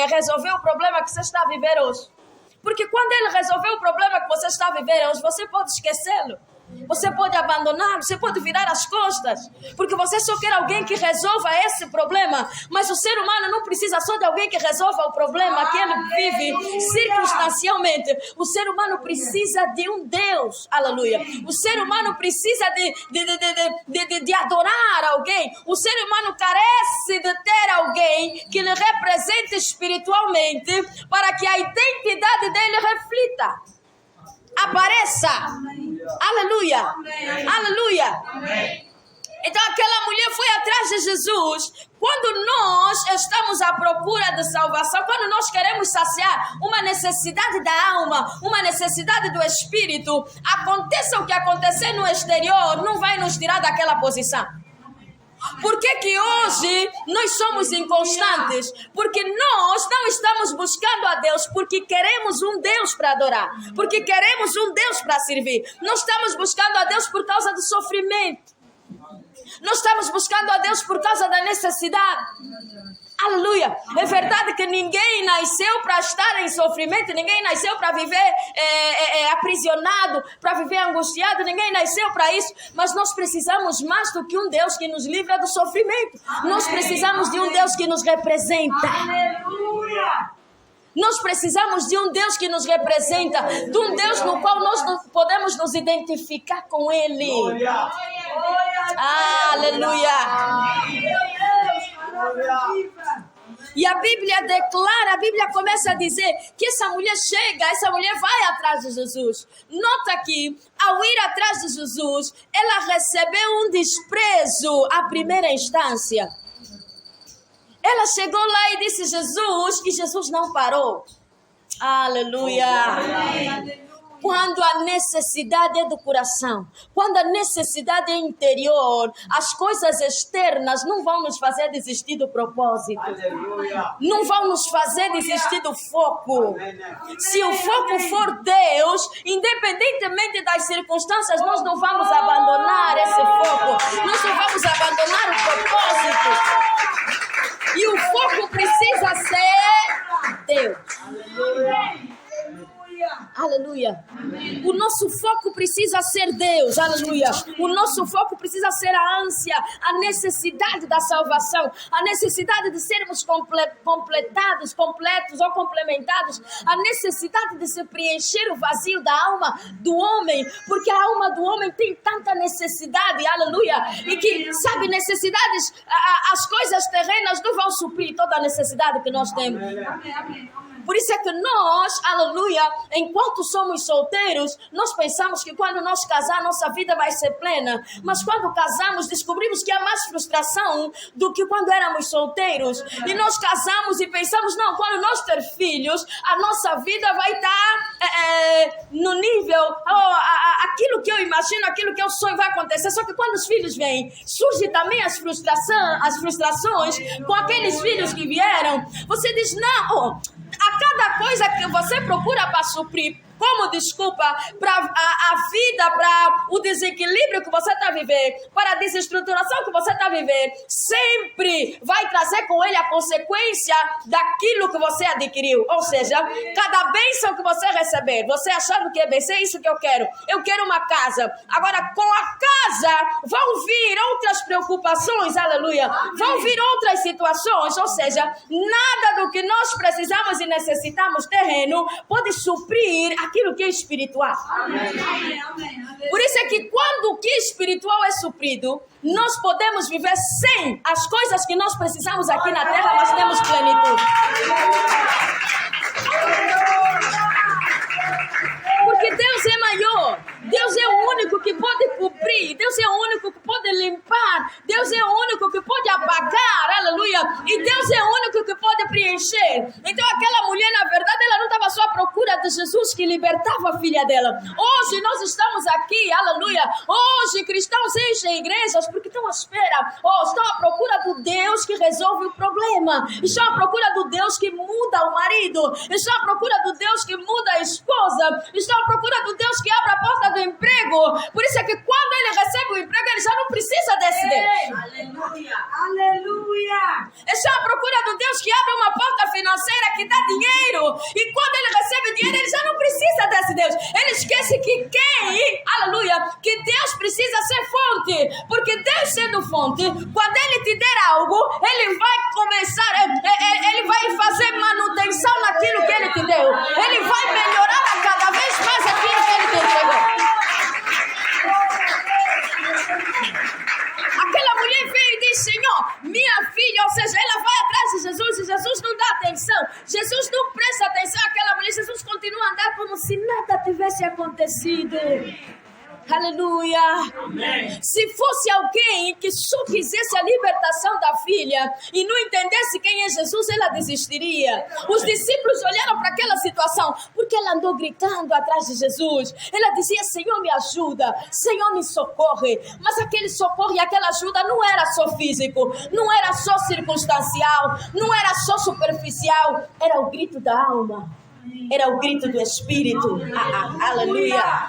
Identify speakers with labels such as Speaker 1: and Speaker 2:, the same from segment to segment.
Speaker 1: resolver o problema que você está a viver hoje. Porque quando Ele resolver o problema que você está a viver hoje, você pode esquecê-lo. Você pode abandonar, você pode virar as costas, porque você só quer alguém que resolva esse problema. Mas o ser humano não precisa só de alguém que resolva o problema que ele vive circunstancialmente. O ser humano precisa de um Deus, aleluia. O ser humano precisa de adorar alguém. O ser humano carece de ter alguém que lhe represente espiritualmente, para que a identidade dele reflita, apareça. Aleluia. Aleluia. Então aquela mulher foi atrás de Jesus. Quando nós estamos à procura de salvação, quando nós queremos saciar uma necessidade da alma, uma necessidade do espírito, aconteça o que acontecer no exterior, não vai nos tirar daquela posição. Por que hoje nós somos inconstantes? Porque nós não estamos buscando a Deus porque queremos um Deus para adorar, porque queremos um Deus para servir. Nós estamos buscando a Deus por causa do sofrimento. Nós estamos buscando a Deus por causa da necessidade. Aleluia. É verdade que ninguém nasceu para estar em sofrimento, ninguém nasceu para viver aprisionado, para viver angustiado, ninguém nasceu para isso, mas nós precisamos mais do que um Deus que nos livra do sofrimento. Nós precisamos de um Deus que nos representa. Aleluia. Nós precisamos de um Deus que nos representa, de um Deus no qual nós podemos nos identificar com Ele. Aleluia. E a Bíblia declara, a Bíblia começa a dizer que essa mulher vai atrás de Jesus. Nota que ao ir atrás de Jesus, ela recebeu um desprezo à primeira instância. Ela chegou lá e disse Jesus, e Jesus não parou. Aleluia. Quando a necessidade é do coração, quando a necessidade é interior, as coisas externas não vão nos fazer desistir do propósito. Não vão nos fazer desistir do foco. Se o foco for Deus, independentemente das circunstâncias, nós não vamos abandonar esse foco. Nós não vamos abandonar o propósito. E o foco precisa ser Deus. Aleluia. O nosso foco precisa ser Deus. Aleluia. O nosso foco precisa ser a ânsia, a necessidade da salvação, a necessidade de sermos completados, completos ou complementados, a necessidade de se preencher o vazio da alma do homem, porque a alma do homem tem tanta necessidade. Aleluia. E que, sabe, necessidades, as coisas terrenas não vão suprir toda a necessidade que nós temos. Por isso é que nós, aleluia, enquanto somos solteiros, nós pensamos que quando nós casar, nossa vida vai ser plena. Mas quando casamos, descobrimos que há mais frustração do que quando éramos solteiros. E nós casamos e pensamos, não, quando nós ter filhos, a nossa vida vai estar no nível, aquilo que eu imagino, aquilo que eu sonho vai acontecer. Só que quando os filhos vêm, surge também as frustrações com aqueles filhos que vieram. Você diz, não, a cada coisa que você procura para suprir como desculpa para a vida, para o desequilíbrio que você está vivendo, para a desestruturação que você está vivendo, sempre vai trazer com ele a consequência daquilo que você adquiriu. Ou seja, cada bênção que você receber, você achando que é bênção, é isso que eu quero uma casa. Agora, com a casa vão vir outras preocupações, aleluia, vão vir outras situações, ou seja, nada do que nós precisamos e necessitamos terreno pode suprir aquilo que é espiritual. Amém. Por isso é que quando o que é espiritual é suprido, nós podemos viver sem as coisas que nós precisamos aqui na terra, mas temos plenitude. Porque Deus é maior, Deus é o único que pode cobrir, Deus é o único que pode limpar, Deus é o único que pode apagar, aleluia, e Deus é o único que pode preencher. Então aquela mulher, na verdade, ela não estava só à procura de Jesus que libertava a filha dela. Hoje nós estamos aqui, aleluia. Hoje cristãos enchem igrejas porque estão à espera. Estão à procura do Deus que resolve o problema. Estão à procura do Deus que muda o marido. Estão à procura do Deus que muda a esposa. Estão à procura do Deus que abre a porta do emprego. Por isso é que quando ele recebe o emprego, ele já não precisa desse Deus.
Speaker 2: Aleluia. Aleluia.
Speaker 1: Estão à procura do Deus que abre uma porta financeira, que dá dinheiro. E quando ele recebe dinheiro, ele já não precisa desse Deus. Ele esquece que aleluia, que Deus precisa ser fonte. Porque Deus sendo fonte, quando ele te der algo, ele vai começar, ele vai fazer manutenção naquilo que ele te deu. Ele vai melhorar a cada vez mais aquilo que ele te entregou. Aquela mulher veio e disse: Senhor, minha filha, ou seja, ela vai atrás de Jesus e Jesus não dá atenção. Jesus não presta atenção àquela mulher. Jesus continua a andar como se nada tivesse acontecido. Aleluia. Amém. Se fosse alguém que só quisesse a libertação da filha e não entendesse quem é Jesus, ela desistiria. Os discípulos olharam para aquela situação porque ela andou gritando atrás de Jesus. Ela dizia: Senhor, me ajuda, Senhor, me socorre. Mas aquele socorro e aquela ajuda não era só físico, não era só circunstancial, não era só superficial. Era o grito da alma, era o grito do Espírito. Aleluia.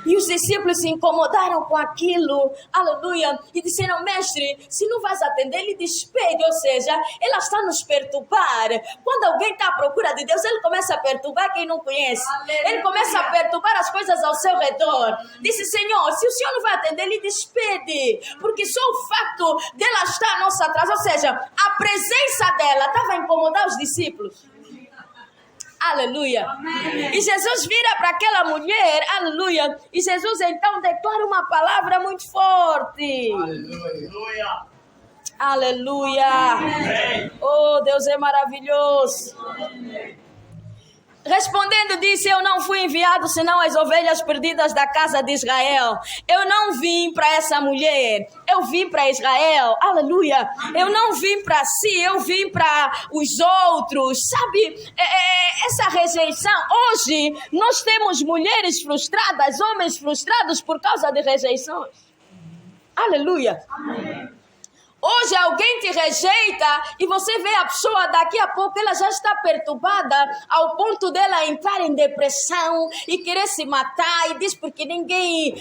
Speaker 1: E os discípulos se incomodaram com aquilo, aleluia, e disseram: mestre, se não vais atender, ele despede, ou seja, ela está a nos perturbar. Quando alguém está à procura de Deus, ele começa a perturbar quem não conhece. Aleluia. Ele começa a perturbar as coisas ao seu redor. Disse: Senhor, se o Senhor não vai atender, ele despede, porque só o fato dela estar à nossa atrás, ou seja, a presença dela estava a incomodar os discípulos. Aleluia. Amém. E Jesus vira para aquela mulher, aleluia, e Jesus então declara uma palavra muito forte. Aleluia. Aleluia. Amém. Oh, Deus é maravilhoso. Amém. Respondendo, disse: eu não fui enviado senão as ovelhas perdidas da casa de Israel. Eu não vim para essa mulher, eu vim para Israel. Aleluia. Eu não vim para si, eu vim para os outros. Sabe, essa rejeição. Hoje nós temos mulheres frustradas, homens frustrados por causa de rejeições. Aleluia. Amém. Hoje alguém te rejeita e você vê a pessoa, daqui a pouco ela já está perturbada ao ponto dela entrar em depressão e querer se matar e diz: porque ninguém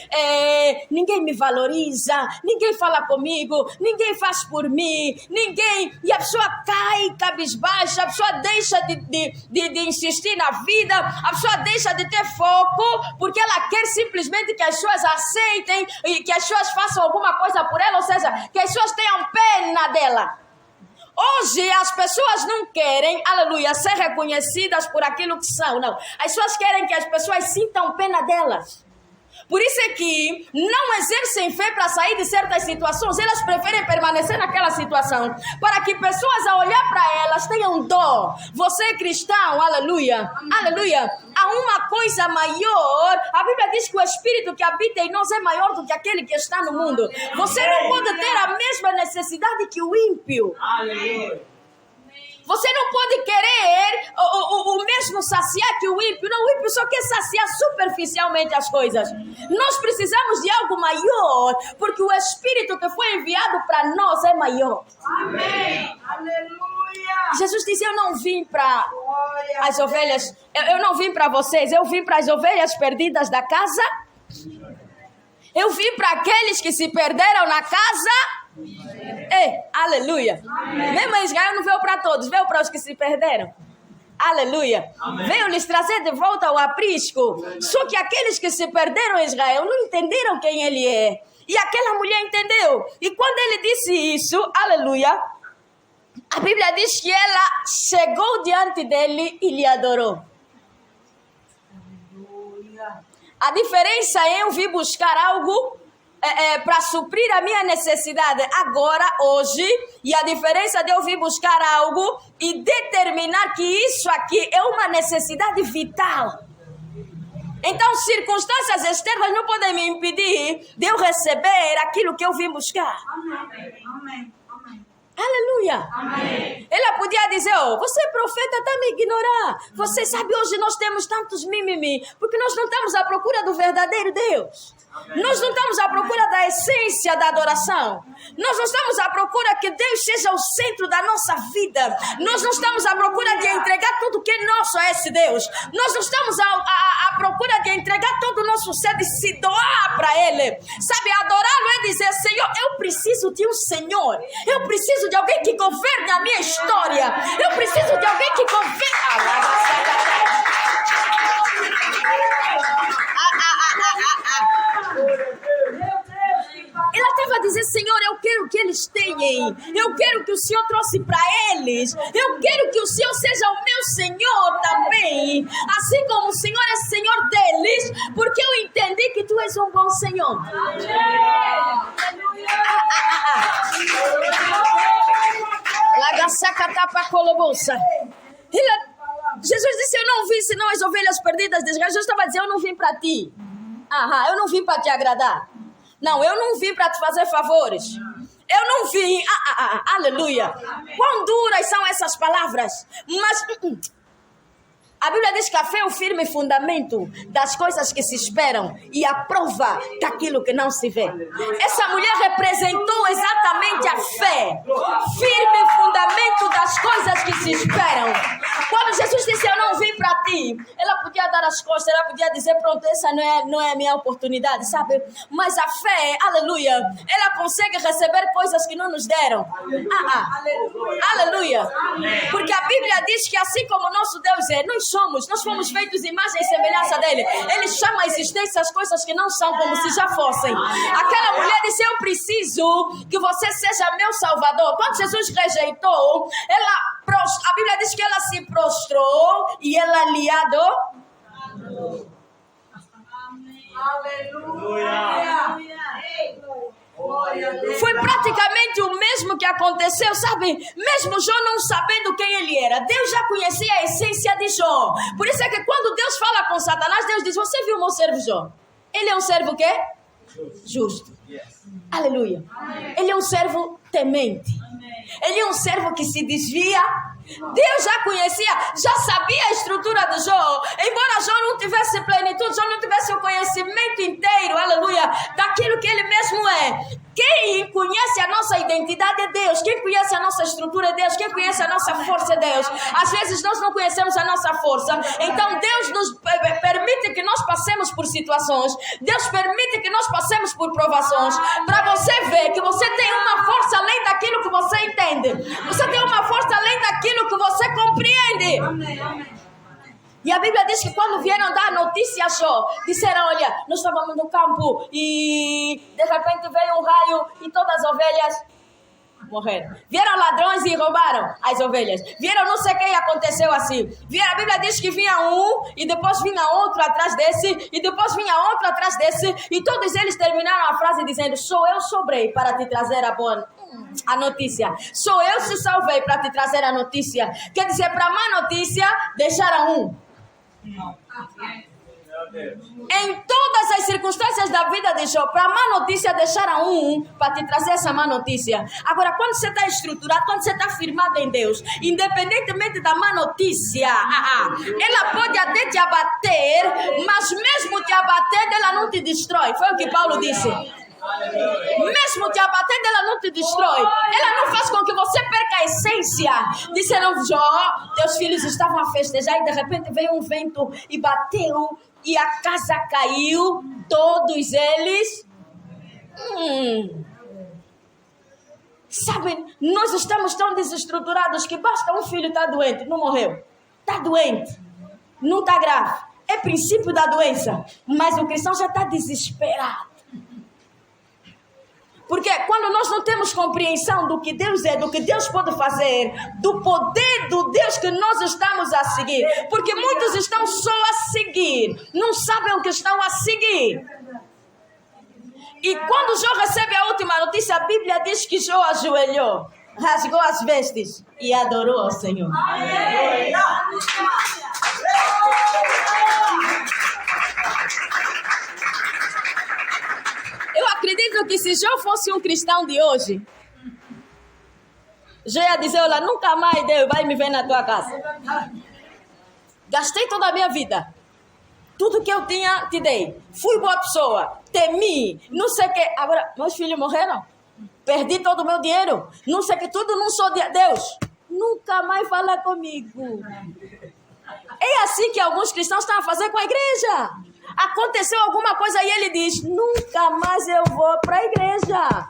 Speaker 1: me valoriza, ninguém fala comigo, ninguém faz por mim, ninguém... E a pessoa cai cabisbaixa, a pessoa deixa de insistir na vida, a pessoa deixa de ter foco porque ela quer simplesmente que as pessoas aceitem e que as pessoas façam alguma coisa por ela, ou seja, que as pessoas tenham pena dela. Hoje as pessoas não querem, aleluia, ser reconhecidas por aquilo que são, não. As pessoas querem que as pessoas sintam pena delas. Por isso é que não exercem fé para sair de certas situações. Elas preferem permanecer naquela situação para que pessoas, ao olhar para elas, tenham dó. Você é cristão, aleluia, aleluia. Há uma coisa maior. A Bíblia diz que o Espírito que habita em nós é maior do que aquele que está no mundo. Você não pode ter a mesma necessidade que o ímpio. Aleluia. Você não pode querer o mesmo saciar que o ímpio. Não, o ímpio só quer saciar superficialmente as coisas. Nós precisamos de algo maior, porque o Espírito que foi enviado para nós é maior. Amém. Aleluia. Jesus disse: eu não vim para as ovelhas, eu não vim para vocês, eu vim para as ovelhas perdidas da casa. Eu vim para aqueles que se perderam na casa. Aleluia. Amém. Mesmo Israel não veio para todos, veio para os que se perderam. Aleluia. Amém. Veio lhes trazer de volta o aprisco. Só que aqueles que se perderam em Israel não entenderam quem ele é. E aquela mulher entendeu. E quando ele disse isso, aleluia, a Bíblia diz que ela chegou diante dele e lhe adorou. Aleluia. A diferença é eu vim buscar algo para suprir a minha necessidade agora, hoje, e a diferença de eu vir buscar algo e determinar que isso aqui é uma necessidade vital. Então, circunstâncias externas não podem me impedir de eu receber aquilo que eu vim buscar. Amém. Amém. Aleluia. Amém. Ela podia dizer, oh, você é profeta, está a me ignorar. Você sabe, hoje nós temos tantos mimimi, porque nós não estamos à procura do verdadeiro Deus. Nós não estamos à procura da essência da adoração. Nós não estamos à procura que Deus seja o centro da nossa vida. Nós não estamos à procura de entregar tudo que é nosso a esse Deus. Nós não estamos à procura de entregar todo o nosso ser, de se doar para Ele. Sabe, adorá-lo é dizer, Senhor, eu preciso de um Senhor. Eu preciso de alguém que governe a minha história. Eu preciso de alguém que governe... Ela estava a dizer, Senhor, eu quero que eles tenham. Eu quero que o Senhor trouxe para eles. Eu quero que o Senhor seja o meu Senhor também. Assim como o Senhor é Senhor deles, porque eu entendi que Tu és um bom Senhor. Jesus disse, eu não vim senão as ovelhas perdidas de Israel. Jesus estava a dizer, eu não vim para ti. Eu não vim para te agradar. Não, eu não vim para te fazer favores. Eu não vim. Aleluia. Quão duras são essas palavras. Mas a Bíblia diz que a fé é o firme fundamento das coisas que se esperam e a prova daquilo que não se vê. Essa mulher representou exatamente a fé. Firme fundamento das coisas que se esperam. Quando Jesus disse, eu não vim para ti, ela podia dar as costas, ela podia dizer, pronto, essa não é a minha oportunidade, sabe? Mas a fé, aleluia, ela consegue receber coisas que não nos deram. Aleluia. Porque a Bíblia diz que assim como o nosso Deus é, nós fomos feitos imagem e semelhança dele. Ele chama a existência as coisas que não são como se já fossem. Aquela mulher disse, eu preciso que você seja meu salvador. Quando Jesus rejeitou, a Bíblia diz que ela se prostrou e ela lhe adorou.
Speaker 2: Aleluia.
Speaker 1: Foi praticamente o mesmo que aconteceu, sabe? Mesmo Jó não sabendo quem ele era, Deus já conhecia a essência de Jó. Por isso é que quando Deus fala com Satanás, Deus diz, você viu o meu servo Jó? Ele é um servo o quê? Justo. Aleluia. Ele é um servo temente. Ele é um servo que se desvia. Deus já conhecia, já sabia a estrutura de Jó. Embora Jó não tivesse plenitude, Jó não tivesse o conhecimento inteiro, aleluia, daquilo que ele mesmo é. Quem conhece a nossa identidade é Deus. Quem conhece a nossa estrutura é Deus. Quem conhece a nossa força é Deus. Às vezes nós não conhecemos a nossa força. Então Deus nos permite que nós passemos por situações. Deus permite que nós passemos por provações. Para você ver que você tem uma força além daquilo que você entende. Você tem uma força além daquilo que você compreende. Amém. E a Bíblia diz que quando vieram dar notícia a Jó, disseram, olha, nós estávamos no campo e de repente veio um raio e todas as ovelhas morreram. Vieram ladrões e roubaram as ovelhas. Vieram não sei o que e aconteceu assim. A Bíblia diz que vinha um e depois vinha outro atrás desse e depois vinha outro atrás desse e todos eles terminaram a frase dizendo, sou eu sobrei para te trazer a notícia. Sou eu se salvei para te trazer a notícia. Quer dizer, para a má notícia, deixaram um. Em todas as circunstâncias da vida de Jó, para a má notícia deixaram um para te trazer essa má notícia. Agora, quando você está estruturado, quando você está firmado em Deus, independentemente da má notícia, ela pode até te abater, mas mesmo te abater, ela não te destrói. Foi o que Paulo disse. Mesmo te abater, ela não te destrói. Ela não faz com que você perca a essência. Disseram, Jó, teus filhos estavam a festejar e de repente veio um vento e bateu e a casa caiu, todos eles. Sabe, nós estamos tão desestruturados que basta um filho estar doente, não morreu, está doente, não está grave, é princípio da doença, mas o cristão já está desesperado. Porque quando nós não temos compreensão do que Deus é, do que Deus pode fazer, do poder do Deus que nós estamos a seguir, porque muitos estão só a seguir, não sabem o que estão a seguir. E quando Jó recebe a última notícia, a Bíblia diz que Jó ajoelhou, rasgou as vestes e adorou ao Senhor. Eu acredito que se Jó fosse um cristão de hoje, já ia dizer, olha, nunca mais Deus vai me ver na tua casa. Gastei toda a minha vida. Tudo que eu tinha, te dei. Fui boa pessoa. Temi. Não sei o que. Agora, meus filhos morreram. Perdi todo o meu dinheiro. Não sei o que. Tudo não sou de Deus. Nunca mais fala comigo. É assim que alguns cristãos estão a fazer com a igreja. Aconteceu alguma coisa e ele diz, nunca mais eu vou para a igreja.